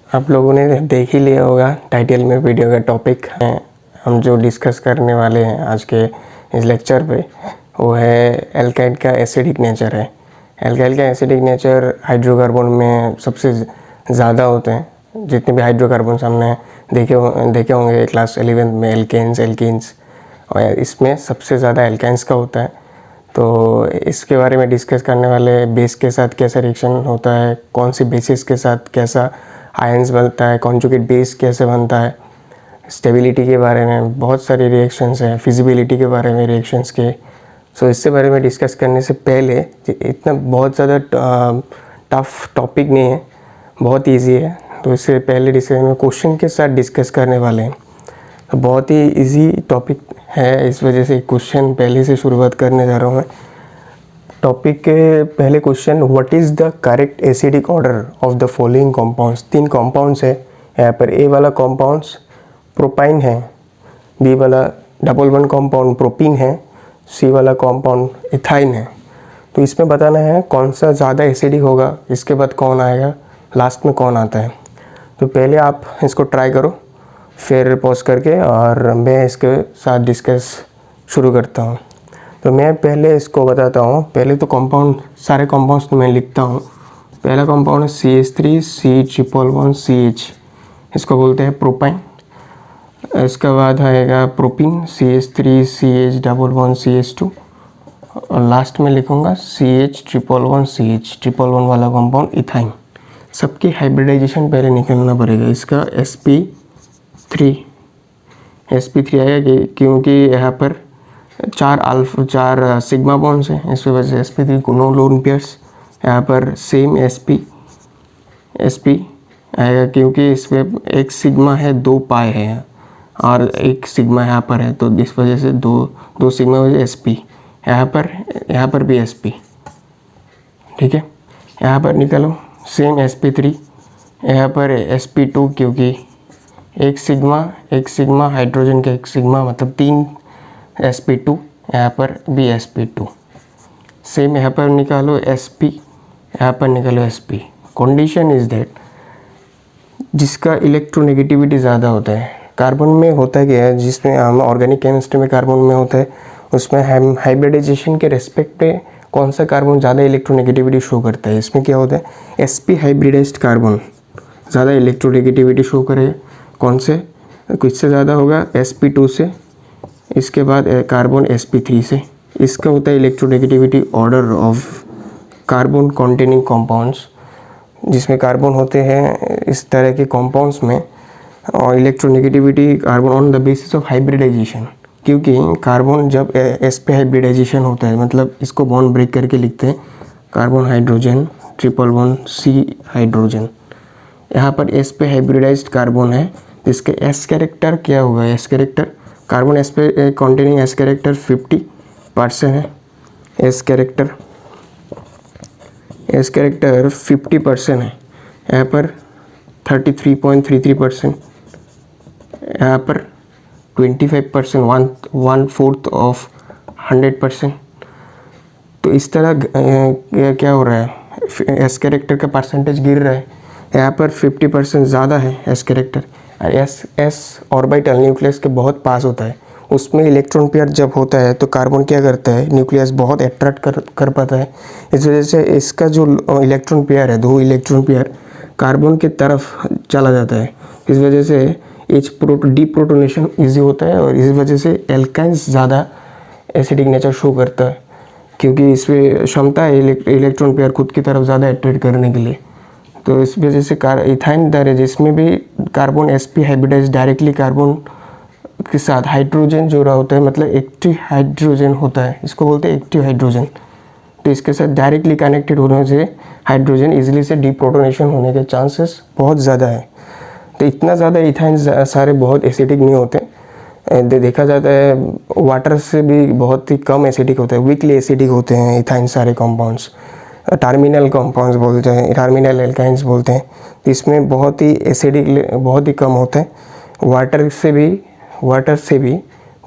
आप लोगों ने देख ही लिया होगा टाइटल में वीडियो का टॉपिक है। हम जो डिस्कस करने वाले हैं आज के इस लेक्चर पे वो है एल्काइड का एसिडिक नेचर है। एल्काइड का एसिडिक नेचर हाइड्रोकार्बन में सबसे ज़्यादा होते हैं। जितने भी हाइड्रोकार्बन हमने देखे होंगे क्लास 11 में, एल्कीन्स, और इसमें सबसे ज़्यादा एल्काइंस का होता है। तो इसके बारे में डिस्कस करने वाले, बेस के साथ कैसा रिएक्शन होता है, कौन सी बेसिस के साथ कैसा आयंस बनता है, कॉन्जुगेट बेस कैसे बनता है, स्टेबिलिटी के बारे में बहुत सारे रिएक्शंस हैं, फिजिबिलिटी के बारे में रिएक्शंस के। सो इससे बारे में डिस्कस करने से पहले, इतना बहुत ज़्यादा टफ टॉपिक नहीं है, बहुत इजी है। तो इससे पहले डिस्कस में क्वेश्चन के साथ डिस्कस करने वाले हैं। तो बहुत ही इजी टॉपिक है, इस वजह से क्वेश्चन पहले से शुरुआत करने जा रहा हूँ मैं। टॉपिक के पहले question, what is the correct acidic order of the following compounds. 3 compounds है यहाँ पर। ए वाला कंपाउंड्स प्रोपाइन है, बी वाला डबल वन कंपाउंड प्रोपीन है, सी वाला कंपाउंड इथाइन है। तो इसमें बताना है कौन सा ज़्यादा एसिडिक होगा, इसके बाद कौन आएगा, लास्ट में कौन आता है। तो पहले आप इसको ट्राई करो, फिर पॉज करके, और मैं इसके साथ डिस्कस शुरू करता हूँ। तो मैं पहले इसको बताता हूँ। पहले तो कंपाउंड, सारे कंपाउंड्स तो मैं लिखता हूँ। पहला कंपाउंड है CH3CH1CH, इसको बोलते हैं प्रोपाइन। इसके बाद आएगा प्रोपीन CH3CH11CH2, और लास्ट में लिखूँगा CH111CH, 111 वाला कंपाउंड इथाइन। सबकी हाइब्रिडाइजेशन पहले निकलना पड़ेगा। इसका sp3 आएगा क्योंकि यहाँ पर 4 सिग्मा बॉन्ड्स हैं, इस वजह से sp3 को नो लोन पेयर्स। यहाँ पर सेम sp आएगा क्योंकि इसमें एक सिग्मा है, 2 पाई है, और एक सिग्मा यहाँ पर है, तो इस वजह से दो सिग्मा वजह sp। यहाँ पर भी sp, ठीक है। यहाँ पर निकालो सेम sp3, यहाँ पर sp2 क्योंकि एक सिग्मा हाइड्रोजन का एक सिग्मा, मतलब 3 sp2, यहाँ पर भी sp2। सेम यहाँ पर निकालो sp, यहाँ पर निकालो sp। कंडीशन इज दैट जिसका इलेक्ट्रोनेगेटिविटी ज़्यादा होता है, कार्बन में होता है क्या है, जिसमें हम ऑर्गेनिक केमिस्ट्री में कार्बन में होता है, उसमें हम हाइब्रिडाइजेशन के रेस्पेक्ट पे कौन सा कार्बन ज़्यादा इलेक्ट्रोनेगेटिविटी शो करता है। इसमें क्या होता है, sp हाइब्रिडाइज्ड कार्बन ज़्यादा इलेक्ट्रोनेगेटिविटी शो करेगा। कौन से, किससे ज़्यादा होगा, sp2 से, इसके बाद कार्बन sp3 से। इसका होता है electronegativity order of carbon containing compounds, जिसमें कार्बन होते हैं इस तरह के कंपाउंड्स में, और electronegativity carbon on the basis of hybridisation. क्योंकि कार्बन जब sp हाइब्रिडाइजेशन होता है, मतलब इसको बॉन्ड ब्रेक करके लिखते हैं, कार्बन हाइड्रोजन 111C हाइड्रोजन। यहाँ पर sp हाइब्रिडाइज्ड कार्बन है, इसके s कैरेक्टर क्या होगा, s character, carbon sp containing s character 50% है। s कैरेक्टर 50% है। यहाँ पर 33.33%, यहाँ पर 25%, 1/4 ऑफ 100%। तो इस तरह क्या हो रहा है, s कैरेक्टर का परसेंटेज गिर रहा है। यहाँ पर 50% ज़्यादा है s character. s orbital nucleus के बहुत पास होता है, उसमें इलेक्ट्रॉन पेयर जब होता है तो कार्बन क्या करता है, न्यूक्लियस बहुत अट्रैक्ट कर पाता है। इस वजह से इसका जो इलेक्ट्रॉन पेयर है, 2 इलेक्ट्रॉन पेयर कार्बन की तरफ चला जाता है। इस वजह से डीप्रोटोनेशन ईजी होता है, और इस वजह से एल्काइंस ज़्यादा एसिडिक नेचर शो करता है, क्योंकि इसमें क्षमता है इलेक्ट्रॉन पेयर खुद की तरफ ज़्यादा अट्रैक्ट करने के लिए। तो इस वजह से इथाइन दर है, जिसमें भी carbon sp hybridise directly carbon के साथ हाइड्रोजन जोड़ा होता है, मतलब एक्टिव हाइड्रोजन होता है, इसको बोलते हैं एक्टिव हाइड्रोजन। तो इसके साथ डायरेक्टली कनेक्टेड होने से हाइड्रोजन इजीली से डीप्रोटोनेशन होने के चांसेस बहुत ज़्यादा है। तो इतना ज़्यादा इथाइन सारे बहुत एसिडिक नहीं होते। देखा जाता है वाटर से भी बहुत ही कम एसिडिक होता है, वीकली एसिडिक होते हैं इथाइन सारे कंपाउंड्स। टर्मिनल कंपाउंड्स बोलते हैं, टर्मिनल एल्काइंस बोलते हैं। तो इसमें बहुत ही एसिडिक बहुत ही कम होते हैं, वाटर से भी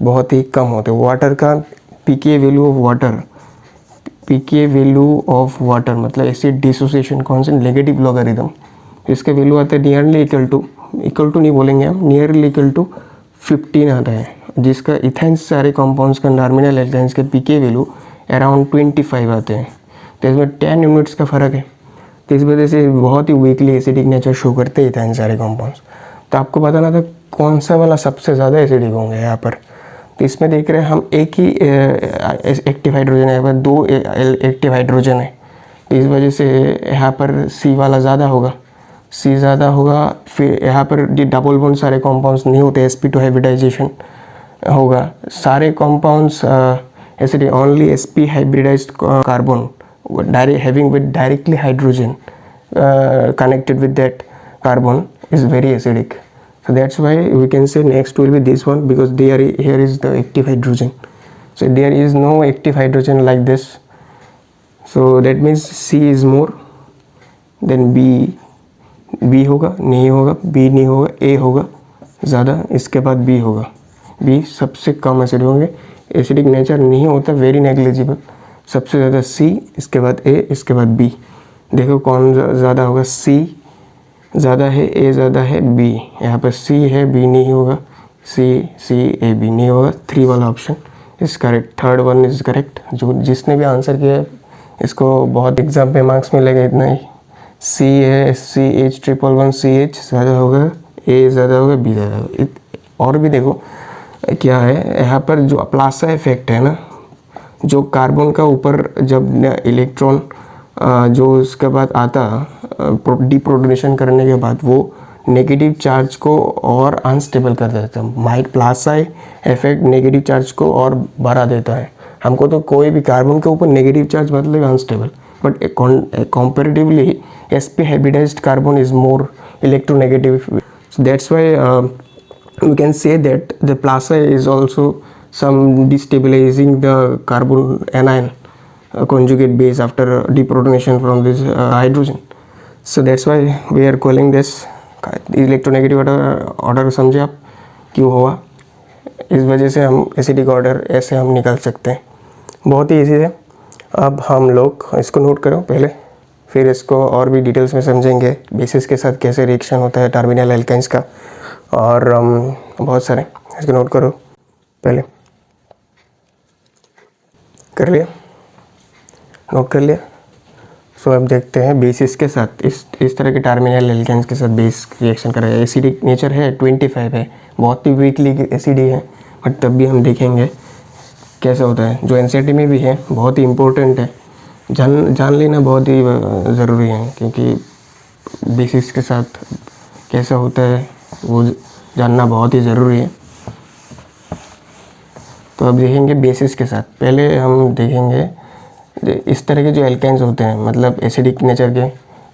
बहुत ही कम होते हैं। वाटर का pKa वैल्यू ऑफ वाटर मतलब acid dissociation constant negative logarithm इसके वैल्यू आता है नियरली इक्वल टू नहीं बोलेंगे हम, नियरली इक्वल टू 15 आता है, जिसका इथेन्स सारे कंपाउंड्स का टर्मिनल एल्काइंस के पीके वैल्यू अराउंड 25 आते हैं। तो इसमें 10 यूनिट्स का फ़र्क है। तो इस वजह से बहुत ही वीकली एसिडिक नेचर शो करते हैं इथेन सारे कंपाउंड्स। तो आपको बताना था कौन सा वाला सबसे ज़्यादा एसिडिक होंगे यहाँ पर। तो इसमें देख रहे हैं हम एक ही एक्टिव हाइड्रोजन है, यहाँ पर 2 एक्टिव हाइड्रोजन है। तो इस वजह से यहाँ पर सी वाला ज़्यादा होगा, सी ज़्यादा होगा। फिर यहाँ पर डबल बॉन्ड सारे कंपाउंड्स नहीं होते, sp2 हाइब्रिडाइजेशन होगा। सारे compounds acidic, only sp hybridised carbon having with directly hydrogen connected with that carbon is very acidic. So that's why we can say next will be this one, because here is the active hydrogen. So there is no active hydrogen like this, so that means C is more, then B होगा, नहीं होगा, B नहीं होगा, A होगा ज़्यादा, इसके बाद B होगा। B सबसे कम एसिड होंगे, एसिडिक नेचर नहीं होता, वेरी नेग्लिजिबल। सबसे ज़्यादा C, इसके बाद A, इसके बाद B। देखो कौन ज़्यादा होगा, C ज़्यादा है, A ज़्यादा है, B। यहाँ पर C है, B नहीं होगा, C A B नहीं होगा। 3 वाला option is correct, third one is correct. जो जिसने भी आंसर किया है इसको बहुत एग्जाम पे मार्क्स मिलेगा इतना ही। C है, CH111CH ज़्यादा होगा, A ज़्यादा होगा, B ज़्यादा होगा। और भी देखो क्या है यहाँ पर, जो प्लासा इफेक्ट है ना, जो कार्बन का ऊपर जब इलेक्ट्रॉन जो उसके बाद आता डिप्रोटोनेशन करने के बाद, वो नेगेटिव चार्ज को और अनस्टेबल कर देता है। माइट प्लासा इफेक्ट नेगेटिव चार्ज को और बढ़ा देता है। हमको तो कोई भी कार्बन के ऊपर नेगेटिव चार्ज मतलब unstable, but comparatively sp hybridized carbon is more electronegative. So that's why we can say that the plasa is also some destabilizing the carbon anion conjugate base after deprotonation from this hydrogen. So that's why we are calling this electronegative order। समझे आप क्यों हुआ? इस वजह से हम acidic order ऐसे हम निकाल सकते हैं, बहुत ही ईजी है। अब हम लोग इसको नोट करो पहले, फिर इसको और भी डिटेल्स में समझेंगे, बेसिस के साथ कैसे रिएक्शन होता है टर्मिनल एल्काइंस का, और बहुत सारे। इसको नोट करो पहले, कर लिया, नोट कर लिया। सो अब देखते हैं बेसिस के साथ, इस तरह के टर्मिनल एल्काइंस के साथ बेस रिएक्शन करेगा। एसिडिक नेचर है, 25 है, बहुत ही वीकली एसिडी है, बट तब भी हम देखेंगे कैसे होता है। जो एनसीईआरटी में भी है, बहुत ही इम्पोर्टेंट है, जान लेना बहुत ही ज़रूरी है, क्योंकि बेसिस के साथ कैसा होता है वो जानना बहुत ही ज़रूरी है। तो अब देखेंगे बेसिस के साथ। पहले हम देखेंगे इस तरह के जो एल्काइंस होते हैं, मतलब एसिडिक नेचर के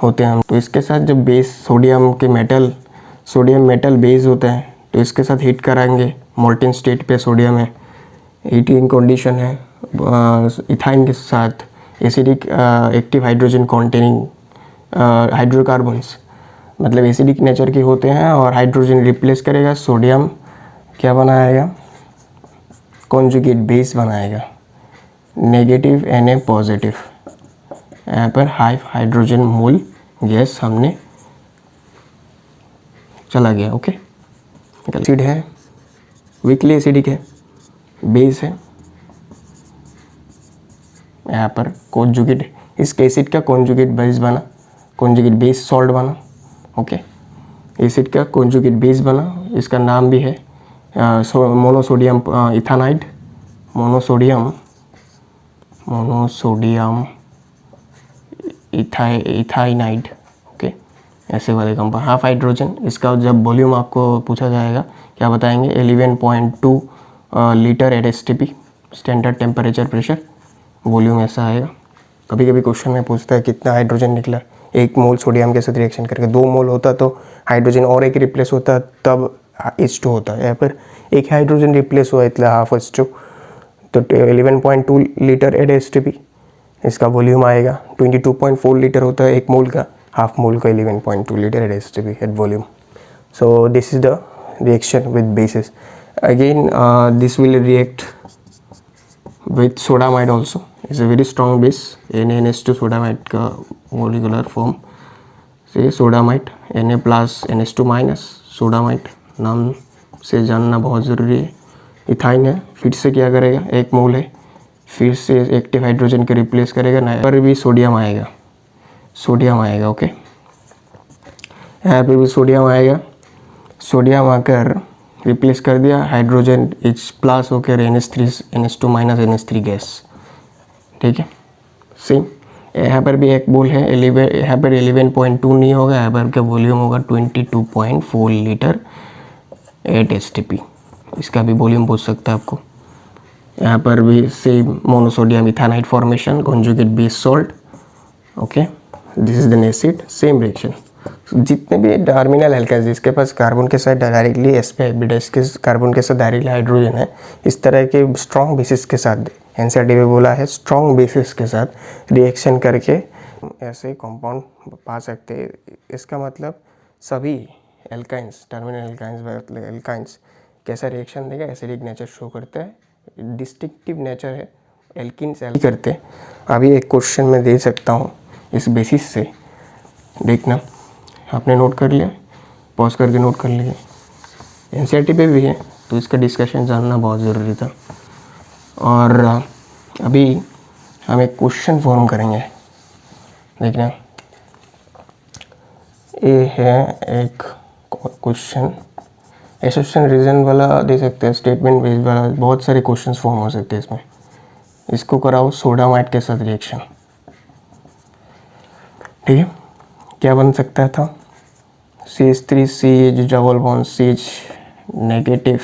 होते हैं हम, तो इसके साथ जब बेस सोडियम मेटल बेस होता है, तो इसके साथ हीट कराएंगे। मोल्टेन स्टेट पे सोडियम है, हीटिंग कंडीशन है। इथाइन के साथ acidic active hydrogen containing hydrocarbons, मतलब एसिडिक नेचर के होते हैं, और हाइड्रोजन रिप्लेस करेगा, सोडियम क्या बनाएगा, कॉन्जुगेट बेस बनाएगा, नेगेटिव Na पॉजिटिव। यहाँ पर हाइड्रोजन मोल गैस हमने चला गया। ओके, एसिड है, वीकली एसिडिक है, बेस है, यहाँ पर कॉन्जुगेट, इस एसिड का कॉन्जुगेट बेस बना, कॉन्जुगेट बेस सॉल्ट बना। ओके, एसिड का कॉन्जुगेट बेस बना, इसका नाम भी है मोनोसोडियम इथानाइड, मोनोसोडियम इथाइनाइड। ओके, ऐसे वाले कंपाउंड। हाफ हाइड्रोजन, इसका जब वॉल्यूम आपको पूछा जाएगा क्या बताएंगे, 11.2 litre at STP, standard temperature pressure, volume ऐसा आएगा। कभी कभी क्वेश्चन में पूछता है कितना हाइड्रोजन निकला, 1 मोल सोडियम के साथ रिएक्शन करके। 2 मोल होता तो हाइड्रोजन और एक रिप्लेस होता, तब H2 होता। यहाँ पर एक हाइड्रोजन रिप्लेस हुआ, इसलिए हाफ H2, तो 11.2 लीटर एट STP इसका वॉल्यूम आएगा। 22.4 लीटर होता है 1 मोल का, हाफ मोल का 11.2 litre at STP at volume. So this is the reaction with bases. Again this will react with sodamide also, is a very strong base, NaNH2 sodamide का molecular form से सोडामाइट Na plus NH2 minus, सोडामाइट नाम से जानना बहुत ज़रूरी है। Ethyne है, फिर से क्या करेगा, एक मोल है, फिर से एक्टिव हाइड्रोजन के रिप्लेस करेगा, ना पर भी सोडियम आएगा, सोडियम आएगा। ओके, यहाँ पर भी सोडियम आएगा, सोडियम आकर रिप्लेस कर दिया हाइड्रोजन H प्लस होकर NH2 माइनस NH3 गैस। ठीक है, सेम यहाँ पर भी एक मोल है 11, यहाँ पर 11.2 नहीं होगा, यहाँ पर का वॉल्यूम होगा 22.4 लीटर 8 STP। इसका भी वॉल्यूम पूछ सकता है आपको। यहाँ पर भी same monosodium ethynide formation, conjugate base salt. Okay, this is the acid, same reaction. जितने भी टर्मिनल एल्काइल जिसके पास कार्बन के साथ डायरेक्टली sp के कार्बन के साथ डायरेक्टली हाइड्रोजन है, इस तरह के स्ट्रॉन्ग बेसिस के साथ एनसीईआरटी में बोला है स्ट्रॉन्ग बेसिस के साथ रिएक्शन करके ऐसे कंपाउंड पा सकते हैं। इसका मतलब सभी एल्काइंस, टर्मिनल एल्काइंस कैसा रिएक्शन देगा, एसिडिक नेचर शो करता है, डिस्टिंक्टिव नेचर है, एल्किन्स करते हैं। अभी एक क्वेश्चन मैं दे सकता हूँ इस बेसिस से, देखना। आपने नोट कर लिया, पॉज करके नोट कर लिया, एनसीईआरटी पे भी है तो इसका डिस्कशन जानना बहुत ज़रूरी था। और अभी हम एक क्वेश्चन फॉर्म करेंगे, देखना। ये है एक क्वेश्चन, एसोसिएशन रीजन वाला दे सकते हैं, स्टेटमेंट बेस्ड वाला, बहुत सारे क्वेश्चन फॉर्म हो सकते हैं इसमें। इसको कराओ सोडामाइट के साथ रिएक्शन। ठीक है, क्या बन सकता था, CH3CH double bond CH negative,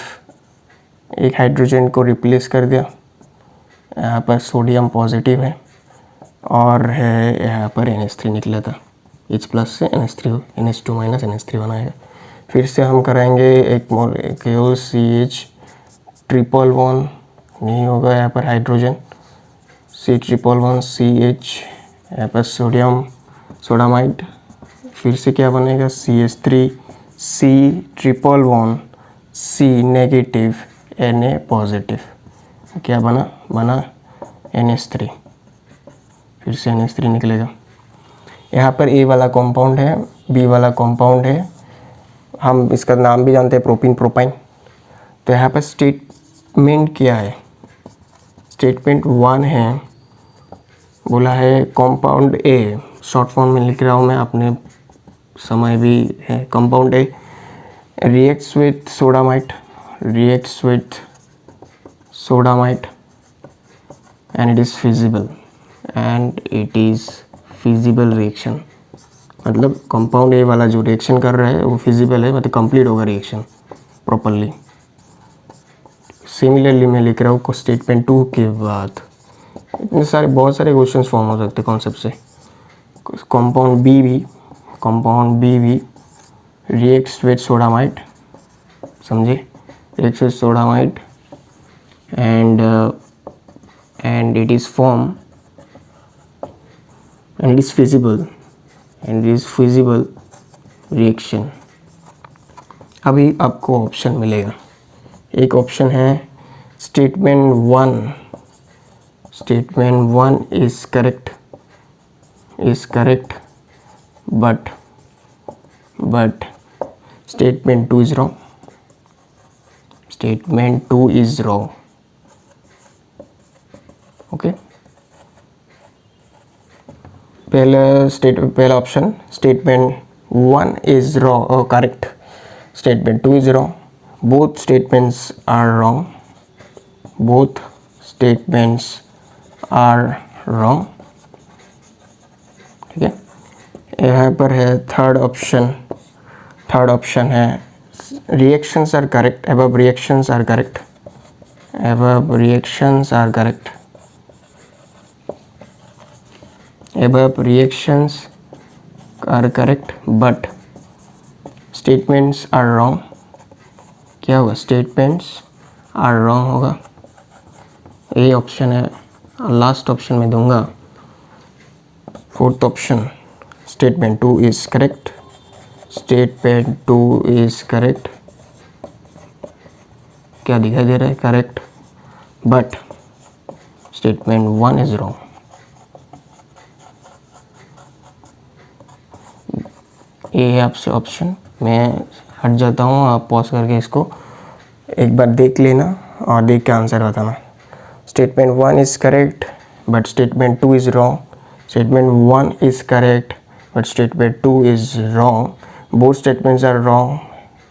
एक हाइड्रोजन को रिप्लेस कर दिया, यहाँ पर सोडियम पॉजिटिव है और है यहाँ पर NH3 निकला था, H प्लस से NH2 माइनस NH3 बनाएगा। फिर से हम कराएंगे एक मोल केवल CH ट्रिपल बॉन्ड नहीं होगा, यहाँ पर hydrogen C triple bond CH, यहाँ पर सोडियम सोडामाइड, फिर से क्या बनेगा CH3C triple bond C negative Na positive, क्या बना NH3, फिर से NH3 निकलेगा। यहाँ पर A वाला कंपाउंड है, B वाला कंपाउंड है, हम इसका नाम भी जानते हैं प्रोपीन प्रोपाइन। तो यहाँ पर स्टेटमेंट क्या है, स्टेटमेंट 1 है, बोला है कंपाउंड A, शॉर्ट फॉर्म में लिख रहा हूँ मैं, अपने समय भी है, compound A reacts with sodamite and it is feasible reaction। मतलब कंपाउंड A वाला जो रिएक्शन कर रहा है वो फिजिबल है, मतलब कंप्लीट होगा रिएक्शन प्रॉपरली। सिमिलरली मैं लिख रहा हूँ स्टेटमेंट 2 के बाद, इतने सारे बहुत सारे क्वेश्चंस फॉर्म हो सकते हैं कॉन्सेप्ट से। कंपाउंड B भी reacts with sodamite, समझे, reacts with sodamite and it is formed and it is feasible reaction। अभी आपको ऑप्शन मिलेगा, एक ऑप्शन है statement 1 is correct but statement 2 is wrong, okay. पहला option statement 1 is wrong, correct, statement 2 is wrong, both statements are wrong। ठीक है, यहाँ पर है थर्ड ऑप्शन है reactions are correct, above reactions are correct, but statements are wrong। क्या होगा, statements are wrong होगा, ये ऑप्शन है। लास्ट ऑप्शन में दूंगा fourth option, statement 2 is correct, क्या दिखाई दे रहा है, correct, but statement 1 is wrong। ये है आपसे ऑप्शन। मैं हट जाता हूँ, आप पॉज करके इसको एक बार देख लेना और देख के आंसर बताना। Statement 1 is correct but statement 2 is wrong. Statement 1 is correct but statement 2 is wrong. Both statements are wrong.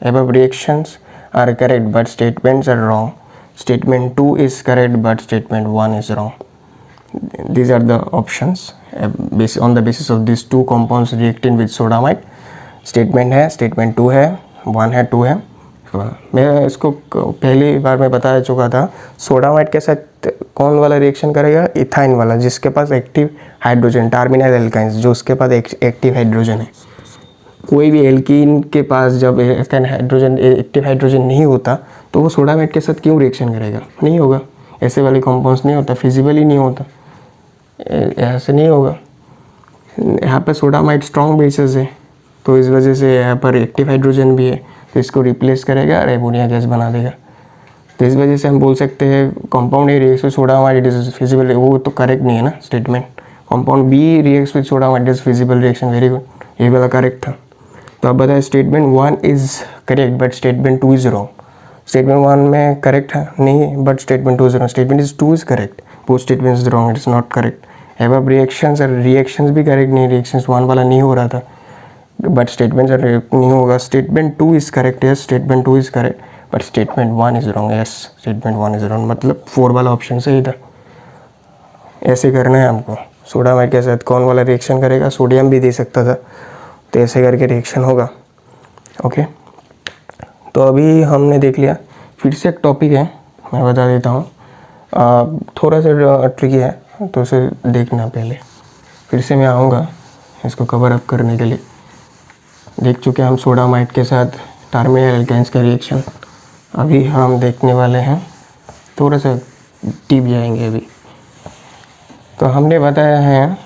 above reactions are correct but statements are wrong. Statement 2 is correct but statement 1 is wrong. These are the options on the basis of these two compounds reacting with sodamide. Statement है, statement 2 है, 1 है, 2 है। मैं इसको पहली बार मैं बता चुका था। सोडामाइड के साथ कौन वाला रिएक्शन करेगा? इथाइन वाला, जिसके पास एक्टिव हाइड्रोजन, टर्मिनल एल्काइंस, जो उसके पास एक्टिव हाइड्रोजन है। कोई भी एल्कीन के पास जब हाइड्रोजन, एक्टिव हाइड्रोजन नहीं होता तो वो सोडामाइड के साथ क्यों रिएक्शन करेगा? नहीं होगा। ऐसे वाले कंपाउंड्स नहीं होता, फिजिबल ही नहीं होता, ऐसे नहीं होगा। यहाँ पर सोडामाइड स्ट्रॉन्ग बेसिस है तो इस वजह से यहाँ पर एक्टिव हाइड्रोजन भी है तो इसको रिप्लेस करेगा और एमोनिया गैस बना देगा। तो इस वजह से हम बोल सकते हैं compound A reacts with sodamide it is feasible. वो तो करेक्ट नहीं है ना statement. Compound B reacts with sodamide is feasible reaction. Very good, ये वाला करेक्ट था। तो अब बताए statement 1 is correct but statement 2 is wrong. Statement 1 में करेक्ट है नहीं but statement 2 is wrong. Statement 2 is correct, both statement is wrong, it is not correct. अब रिएक्शंस भी करेक्ट नहीं, रिएक्शंस 1 वाला नहीं हो रहा था बट स्टेटमेंट नहीं होगा। Statement 2 is correct, yes statement 2 is correct but statement 1 is wrong, yes statement 1 is wrong. मतलब 4 वाला ऑप्शन सही था। ऐसे करना है हमको। सोडामाइड के साथ कौन वाला रिएक्शन करेगा? सोडियम भी दे सकता था, तो ऐसे करके रिएक्शन होगा। ओके, तो अभी हमने देख लिया। फिर से एक टॉपिक है, मैं बता देता हूँ, थोड़ा सा ट्रिकी है तो उसे देखना पहले। फिर से मैं आऊँगा इसको कवर अप करने के लिए। देख चुके हम सोडामाइड के साथ टर्मिनल एल्काइंस का रिएक्शन। अभी हम देखने वाले हैं, थोड़ा सा डीप जाएंगे अभी। तो हमने बताया है,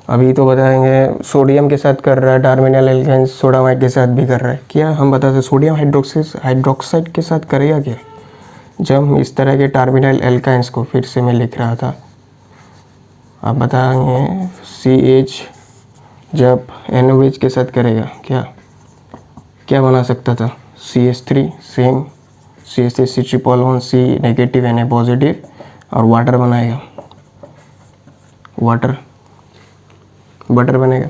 अभी तो बताएंगे सोडियम के साथ कर रहा है टर्मिनल एल्काइंस, सोडामाइड के साथ भी कर रहा है। क्या हम बताते सोडियम हाइड्रोक्साइड के साथ करेगा क्या? जब हम इस तरह के टर्मिनल एल्काइंस को, फिर से मैं लिख रहा था, आप बताएंगे CH जब NOH के साथ करेगा क्या बना सकता था? CH3 same, CH3 C1 C negative Na positive और वाटर बनाएगा, वाटर बनेगा,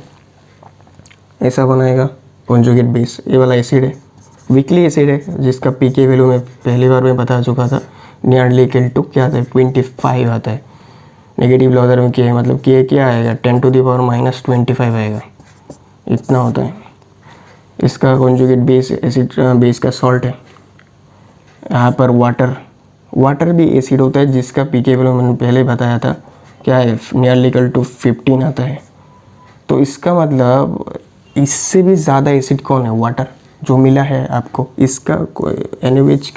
ऐसा बनाएगा कॉन्जुगेट बेस। ये वाला एसिड है, वीकली एसिड है, जिसका पीके वैल्यू में पहली बार मैं बता चुका था, नियरली इक्वल टू क्या आता है 25 आता है। नेगेटिव लॉगर में के मतलब के क्या आएगा 10⁻⁻25 आएगा, इतना होता है। इसका कॉन्जुगेट बेस एसिड बेस का सॉल्ट है। यहाँ पर वाटर भी एसिड होता है, जिसका पीके वैल्यू मैंने पहले बताया था क्या है, नियरली इक्वल टू 15 आता है। तो इसका मतलब इससे भी ज़्यादा एसिड कौन है? वाटर, जो मिला है आपको। इसका NaOH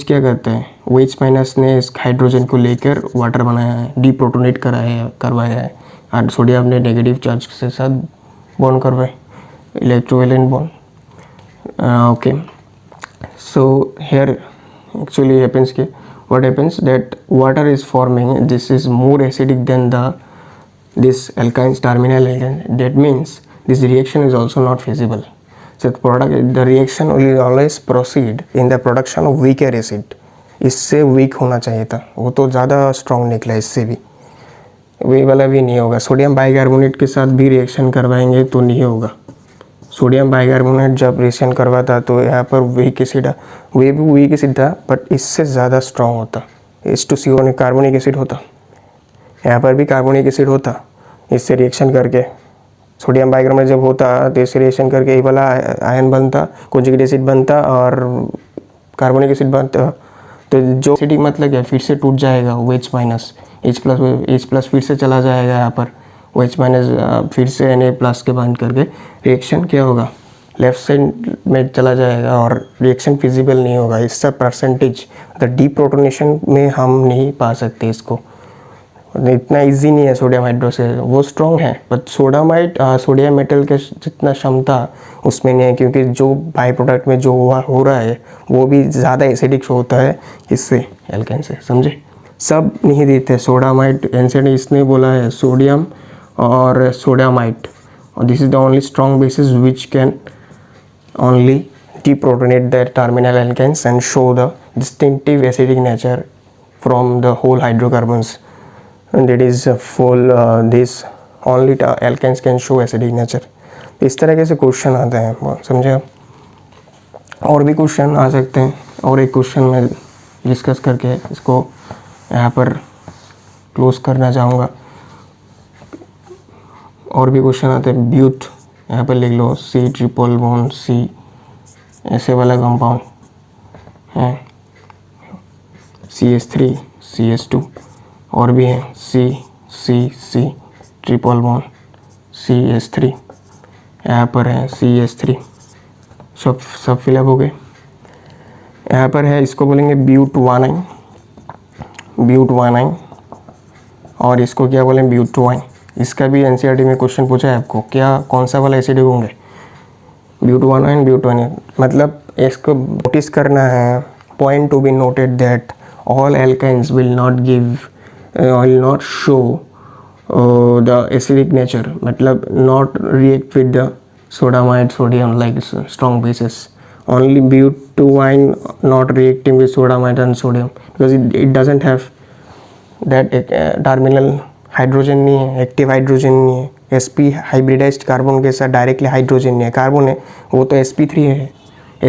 क्या करता है, OH- ने इस हाइड्रोजन को लेकर वाटर बनाया है, डीप्रोटोनेट करवाया है और सोडियम ने नेगेटिव चार्ज के साथ बॉन्ड करवाए, electrovalent bond. Okay, so here actually happens के what happens that water is forming, this is more acidic than this alkynes, terminal alkyne. That means this reaction is also not feasible. So the reaction will always proceed in the production of weaker acid. इससे weak होना चाहिए था, वो तो ज़्यादा strong निकला, इससे भी वही वाला भी नहीं होगा। सोडियम बाइकार्बोनेट के साथ भी रिएक्शन करवाएंगे तो नहीं होगा। सोडियम बाइकार्बोनेट जब रिएक्शन करवाता तो यहाँ पर वीक एसिड, वे भी वीक एसिड था बट इससे ज़्यादा स्ट्रॉन्ग होता। H2CO कार्बोनिक एसिड होता, यहाँ पर भी कार्बोनिक एसिड होता। इससे रिएक्शन करके सोडियम बाइकार्बोनेट जब होता तो इससे रिएक्शन करके ये वाला आयन बनता, कॉन्जुगेट एसिड बनता और कार्बोनिक एसिड बनता। तो जो एसिडिक मतलब क्या, फिर से टूट जाएगा H प्लस फिर से चला जाएगा यहाँ पर OH- फिर से Na+ के बांध करके रिएक्शन क्या होगा, लेफ्ट साइड में चला जाएगा और रिएक्शन फिजिबल नहीं होगा। इसका परसेंटेज द डीप्रोटोनेशन में हम नहीं पा सकते इसको, इतना इजी नहीं है। सोडियम हाइड्रोक्साइड वो स्ट्रॉन्ग है बट सोडियम मेटल के जितना क्षमता उसमें नहीं है, क्योंकि जो बाई प्रोडक्ट में जो हो रहा है वो भी ज़्यादा एसिडिक होता है इससे, एल्काइन से। समझे? सब नहीं देते सोडामाइड। एनसेड इसने बोला है सोडियम और सोडामाइड और this is the only strong basis which can only deprotonate their terminal alkanes and show the distinctive acidic nature from the whole hydrocarbons, and it is full this only alkanes can show acidic nature. इस तरह के से question आते हैं, समझे आप। और भी क्वेश्चन आ सकते हैं, और एक क्वेश्चन मैं डिस्कस करके इसको यहाँ पर क्लोज करना चाहूँगा। और भी क्वेश्चन आते हैं, ब्यूट, यहाँ पर लिख लो C∼C, ऐसे वाला कंपाउंड है, CH3 CH2, और भी है C CH3, यहाँ पर है CH3, सब फिलअप हो गए। यहाँ पर है, इसको बोलेंगे ब्यूट-1, और इसको क्या बोलें, ब्यूट-2। इसका भी एनसीईआरटी में क्वेश्चन पूछा है आपको, क्या कौन सा वाला एसिडिक होंगे, ब्यूट-1, ब्यूट-1। मतलब इसको नोटिस करना है, point to be noted that all alkynes will not show the acidic nature, मतलब not react with the sodamide sodium like strong bases, only but not reacting with sodamide and sodium because it doesn't have that terminal hydrogen नहीं है, active hydrogen नहीं है, sp hybridised carbon के साथ directly hydrogen नहीं है, carbon है वो तो sp3 है।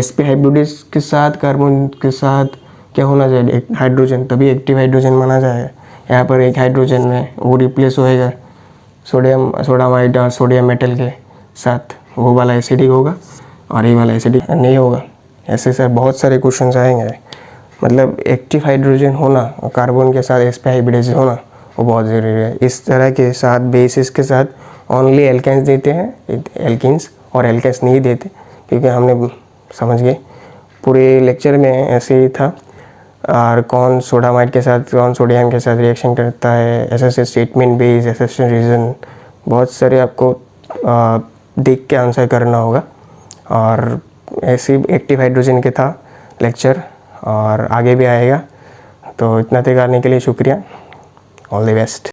sp हाइब्रिडाइज्ड के साथ कार्बन के साथ क्या होना चाहिए, एक हाइड्रोजन, तभी एक्टिव हाइड्रोजन माना जाएगा। यहाँ पर एक हाइड्रोजन में वो रिप्लेस होएगा सोडामाइड और सोडियम मेटल के साथ, वो वाला एसिडिक होगा और ये वाला एसिडिक नहीं होगा। ऐसे सर बहुत सारे क्वेश्चन आएंगे। मतलब एक्टिव हाइड्रोजन होना और कार्बन के साथ sp हाइब्रिडाइज होना वो बहुत ज़रूरी है। इस तरह के साथ बेसिस के साथ ओनली एल्केन्स देते हैं, एल्किन्स और एल्केन्स नहीं देते, क्योंकि हमने समझ गए पूरे लेक्चर में ऐसे ही था। और कौन सोडामाइड के साथ कौन सोडियम के साथ रिएक्शन करता है, ऐसे स्टेटमेंट बेस, एसेशन रीज़न, बहुत सारे आपको देख के आंसर करना होगा। और ऐसे एक्टिव हाइड्रोजन के था लेक्चर, और आगे भी आएगा। तो इतना तक करने के लिए शुक्रिया, ऑल द बेस्ट।